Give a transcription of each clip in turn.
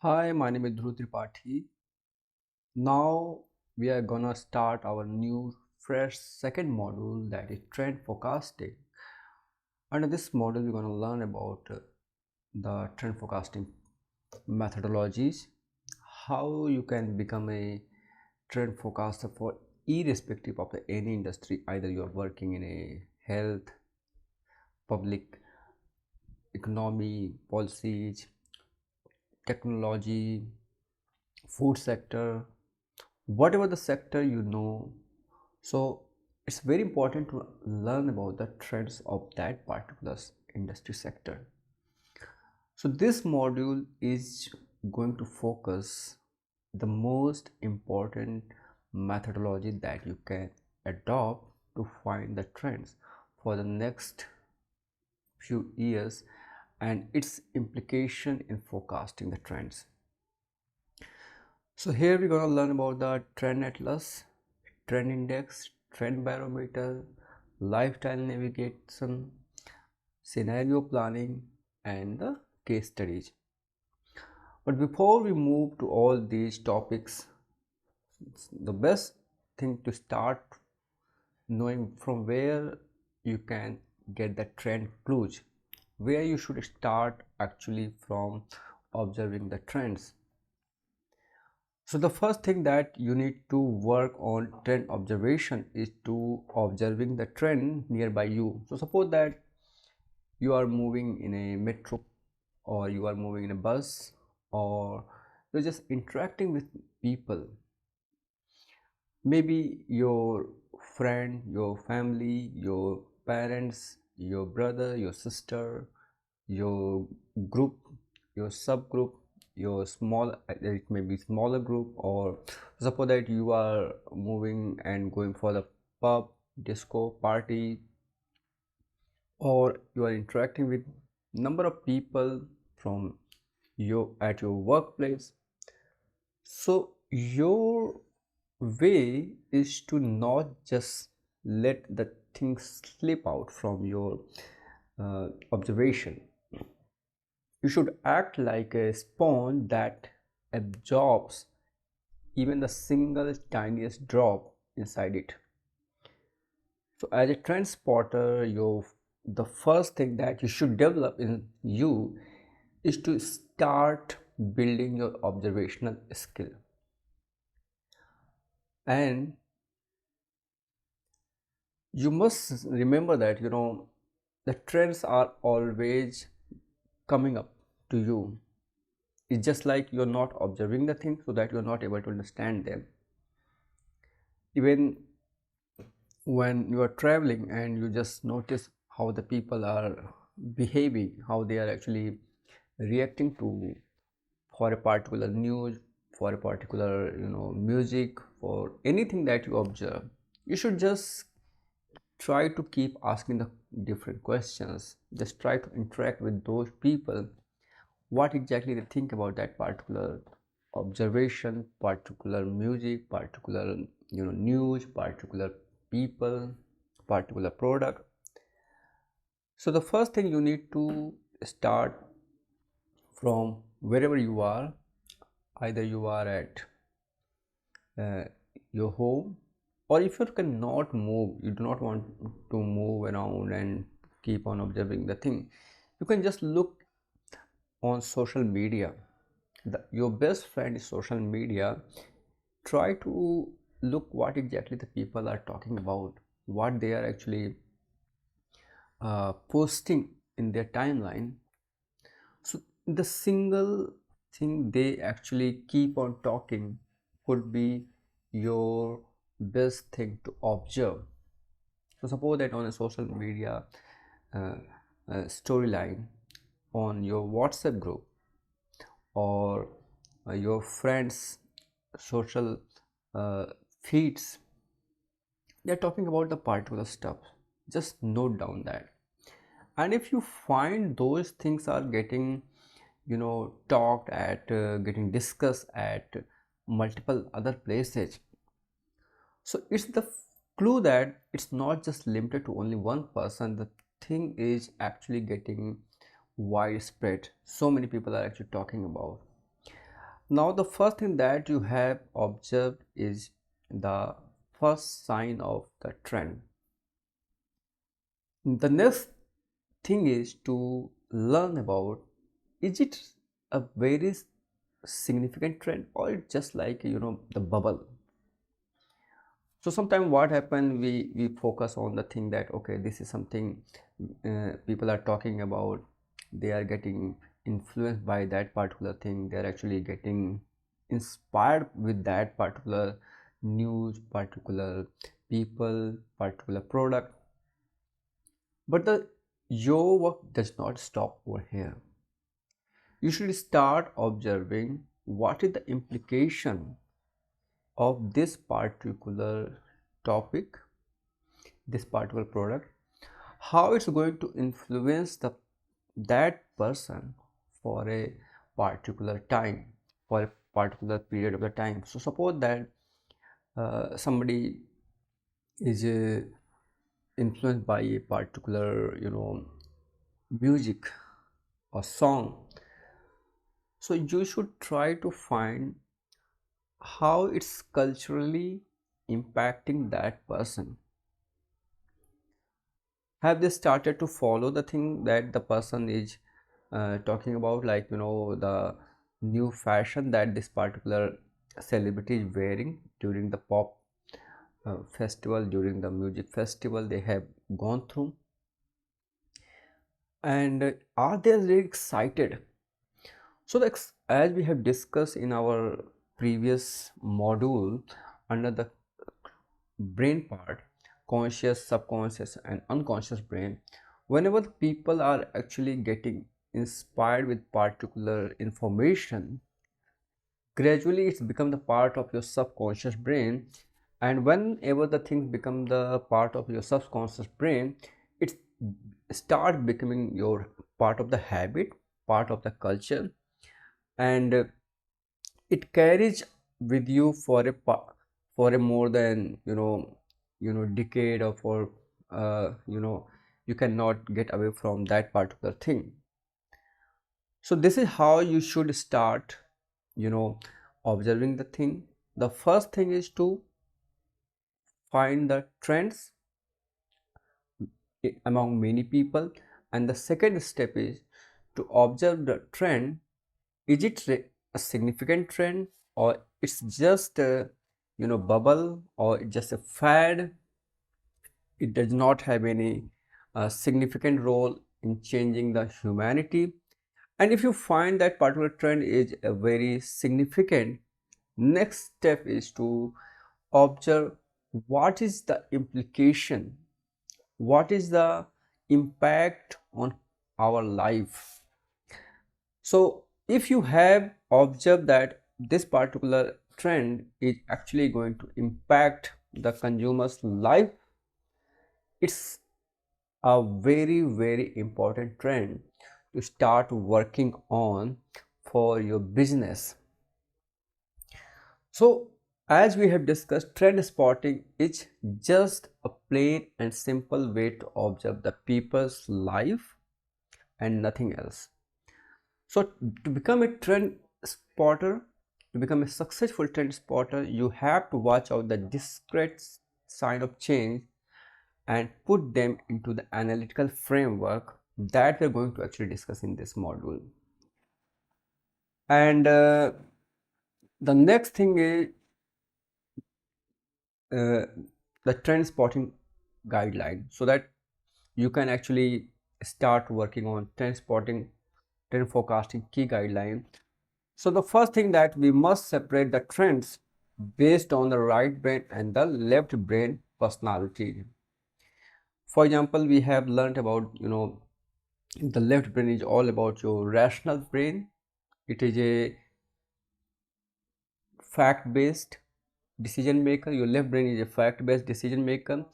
Hi, my name is Dhruv Tripathi. Now we are gonna start our new fresh second module, that is trend forecasting. Under this module, we're gonna learn about the trend forecasting methodologies, how you can become a trend forecaster for irrespective of any industry, either you are working in a health, public economy, policies, technology, food sector, whatever the sector you know. So it's very important to learn about the trends of that particular industry sector. So this module is going to focus the most important methodology that you can adopt to find the trends for the next few years and its implication in forecasting the trends. So here we're going to learn about the trend atlas, trend index, trend barometer, lifestyle navigation, scenario planning, and the case studies. But before we move to all these topics, the best thing to start knowing from where you can get the trend clues, where you should start actually from observing the trends. So the first thing that you need to work on trend observation is to observing the trend nearby you. So suppose that you are moving in a metro, or you are moving in a bus, or you're just interacting with people, maybe your friend, your family, your parents, your brother, your sister, your group, your subgroup, your small, it may be smaller group, or suppose that you are moving and going for the pub, disco, party, or you are interacting with number of people from your at your workplace. So your way is to not just let the things slip out from your observation. You should act like a sponge that absorbs even the single tiniest drop inside it. So as a trend spotter, the first thing that you should develop in you is to start building your observational skill. And you must remember that the trends are always coming up to you. It's just like you're not observing the thing, so that you're not able to understand them. Even when you are traveling and you just notice how the people are behaving, how they are actually reacting to for a particular news, for a particular music, for anything that you observe, you should just try to keep asking the different questions. Just try to interact with those people, what exactly they think about that particular observation, particular music, particular news, particular people, particular product. So the first thing you need to start from wherever you are, either you are at uh, your home, or if you cannot move, you do not want to move around and keep on observing the thing, you can just look on social media. Your best friend is social media. Try to look what exactly the people are talking about, what they are actually posting in their timeline. So the single thing they actually keep on talking could be your best thing to observe. So suppose that on a social media uh, storyline, on your WhatsApp group, or your friends social uh, feeds, they're talking about the particular stuff. Just note down that. And if you find those things are getting talked at, getting discussed at multiple other places, so it's the clue that it's not just limited to only one person. The thing is actually getting widespread. So many people are actually talking about. Now, the first thing that you have observed is the first sign of the trend. The next thing is to learn about, is it a very significant trend, or it's just like the bubble. So sometimes what happen, we focus on the thing that okay, this is something people are talking about, they are getting influenced by that particular thing, they are actually getting inspired with that particular news, particular people, particular product. But your work does not stop over here. You should start observing what is the implication of this particular topic, this particular product, how it's going to influence that person for a particular time, for a particular period of the time. So suppose that somebody is influenced by a particular music or song. So you should try to find how it's culturally impacting that person. Have they started to follow the thing that the person is talking about, like the new fashion that this particular celebrity is wearing during the pop festival, during the music festival they have gone through, and are they really excited? So as we have discussed in our previous module under the brain part, conscious, subconscious and unconscious brain, whenever the people are actually getting inspired with particular information, gradually it's become the part of your subconscious brain, and whenever the things become the part of your subconscious brain, it start becoming your part of the habit, part of the culture, and it carries with you for a more than decade, or for you cannot get away from that particular thing. So this is how you should start observing the thing. The first thing is to find the trends among many people, and the second step is to observe the trend. Is it a significant trend, or it's just a bubble, or it's just a fad? It does not have any significant role in changing the humanity. And if you find that particular trend is a very significant, next step is to observe what is the implication, what is the impact on our life. So if you have observed that this particular trend is actually going to impact the consumer's life, it's a very important trend to start working on for your business. So as we have discussed, trend spotting is just a plain and simple way to observe the people's life and nothing else. So to become a trend spotter, to become a successful trend spotter, you have to watch out the discrete sign of change and put them into the analytical framework that we're going to actually discuss in this module. And the next thing is the trend spotting guideline, so that you can actually start working on trend spotting, trend forecasting key guideline. So the first thing that we must separate the trends based on the right brain and the left brain personality. For example, we have learned about the left brain is all about your rational brain. It is a fact based decision maker. Your left brain is a fact based decision maker.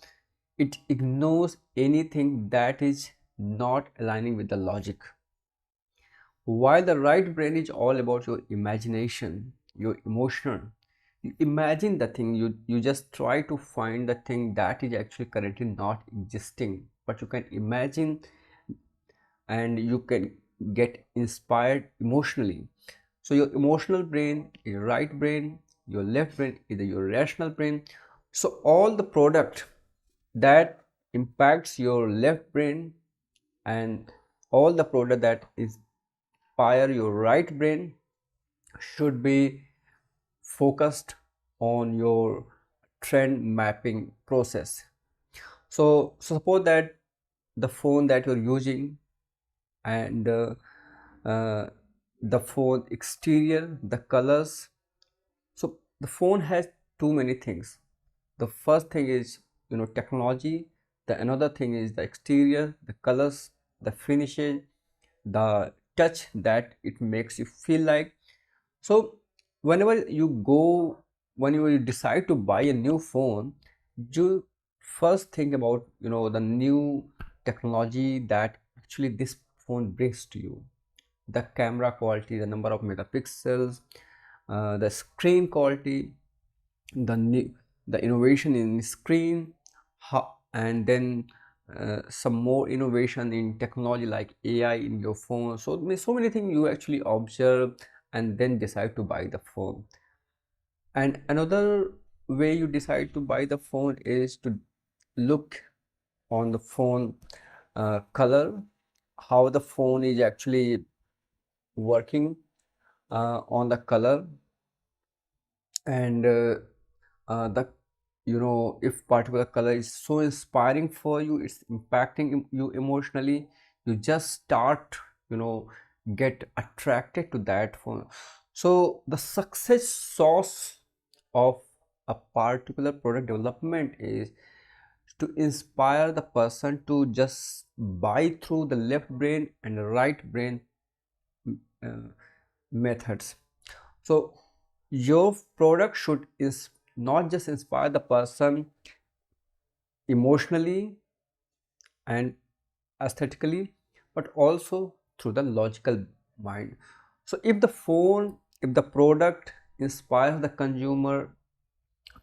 It ignores anything that is not aligning with the logic, while the right brain is all about your imagination, your emotion. You imagine the thing, you just try to find the thing that is actually currently not existing, but you can imagine and you can get inspired emotionally. So your emotional brain is your right brain, your left brain is your rational brain. So all the product that impacts your left brain and all the product that inspire your right brain should be focused on your trend mapping process. So suppose that the phone that you're using and uh, the phone exterior, the colors. So the phone has too many things. The first thing is technology. The another thing is the exterior, the colors, the finishes, the touch that it makes you feel like. So whenever you go, whenever you decide to buy a new phone, you first think about the new technology that actually this phone brings to you. The camera quality, the number of megapixels, the screen quality, the new, the innovation in screen, and then some more innovation in technology like AI in your phone. So many things you actually observe and then decide to buy the phone. And another way you decide to buy the phone is to look on the phone color, how the phone is actually working on the color, and the if particular color is so inspiring for you, it's impacting you emotionally, you just start get attracted to that phone. So the success source of a particular product development is to inspire the person to just buy through the left brain and the right brain uh, methods. So your product should is not just inspire the person emotionally and aesthetically, but also through the logical mind. So if the product inspires the consumer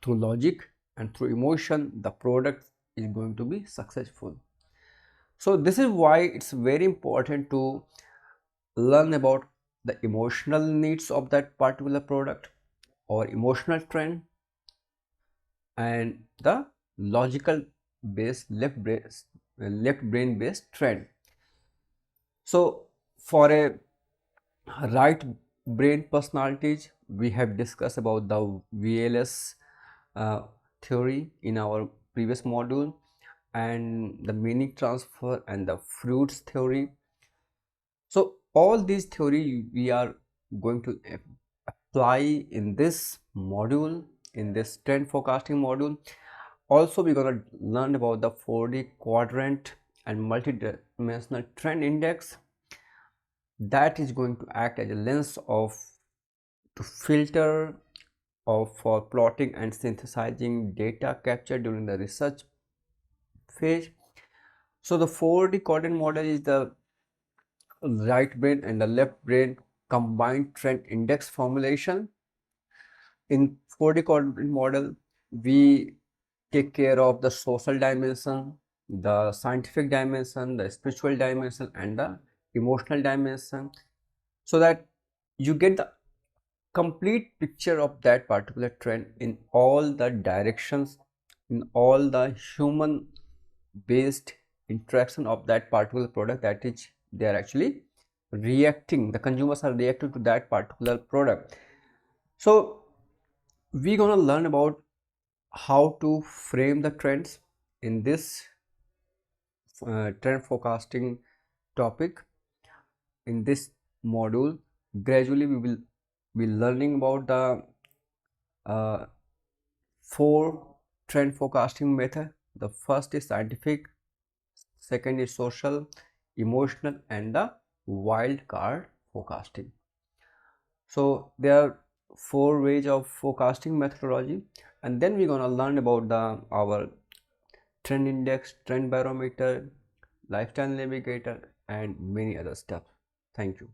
through logic and through emotion, the product is going to be successful. So this is why it's very important to learn about the emotional needs of that particular product or emotional trend, and the logical based left brain based trend. So for a right brain personalities, we have discussed about the VLS uh, theory in our previous module, and the meaning transfer and the fruits theory. So all these theory we are going to apply in this module, in this trend forecasting module. Also, we're going to learn about the 4D quadrant and multi-dimensional trend index that is going to act as a lens of to filter of for plotting and synthesizing data captured during the research phase. So the 4D quadrant model is the right brain and the left brain combined trend index formulation. In 4D quadrant model, we take care of the social dimension, the scientific dimension, the spiritual dimension, and the emotional dimension, so that you get the complete picture of that particular trend in all the directions, in all the human based interaction of that particular product that is they are actually reacting, the consumers are reacting to that particular product. So we're gonna learn about how to frame the trends in this trend forecasting topic in this module. Gradually we will be learning about the uh, four trend forecasting method. The first is scientific, second is social, emotional, and the wild card forecasting. So there are four ways of forecasting methodology, and then we're gonna learn about the our trend index, trend barometer, lifestyle navigator, and many other stuff. Thank you.